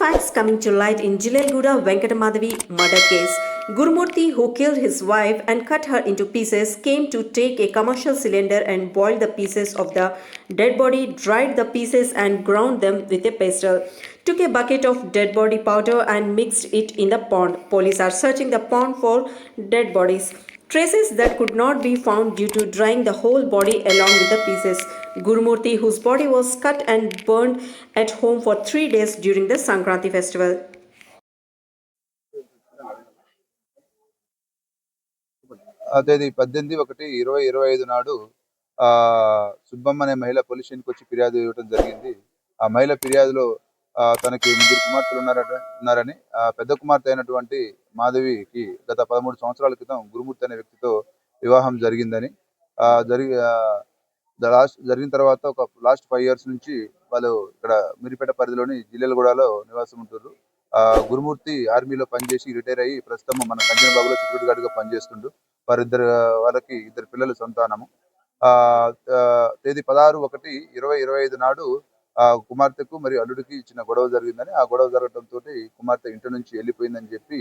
Facts coming to light in Jilalguda Venkatamadhavi murder case. Gurumurthy, who killed his wife and cut her into pieces, came to take a commercial cylinder and boiled the pieces of the dead body, dried the pieces and ground them with a pestle. Took a bucket of dead body powder and mixed it in the pond. Police are searching the pond for dead bodies. Traces that could not be found due to drying the whole body along with the pieces. Gurumurthy, whose body was cut and burned at home for 3 days during the Sankranti festival. తేదీ 18/1/2025 నాడు సుబ్బమ్మ అనే మహిళ police స్టేషన్కి వచ్చి ఫిర్యాదు ఇవ్వడం జరిగింది. ఆ మహిళ ఫిర్యాదులో తనకి 3 కుమార్తెలు ఉన్నారని, పెద్ద కుమార్తె అయినటువంటి మాధవికి గత 13 సంవత్సరాల క్రితం గురుమూర్తి అనే వ్యక్తితో వివాహం జరిగిందని, జరిగిన తర్వాత ఒక లాస్ట్ 5 years నుంచి వాళ్ళు ఇక్కడ మిరిపేట పరిధిలోని జిల్లెలగూడలో నివాసం ఉంటున్నారు. గురుమూర్తి ఆర్మీలో పనిచేసి రిటైర్ అయ్యి ప్రస్తుతం మన కంచనబాగులో సెక్యూరిటీ గార్డ్గా పనిచేస్తుండు. వాళ్ళకి 2 పిల్లలు సంతానము. తేదీ 16/1/2025 నాడు కుమార్తెకు మరియు అల్లుడికి చిన్న గొడవ జరిగిందని, ఆ గొడవ జరగడంతో కుమార్తె ఇంటి నుంచి వెళ్ళిపోయిందని చెప్పి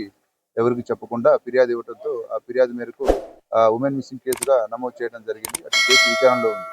ఎవరికి చెప్పకుండా ఫిర్యాదు ఇవ్వడంతో ఆ ఫిర్యాదు మేరకు ఉమెన్ మిస్సింగ్ కేసుగా నమోదు చేయడం జరిగింది. అటు కేసు విచారణలో ఉంది.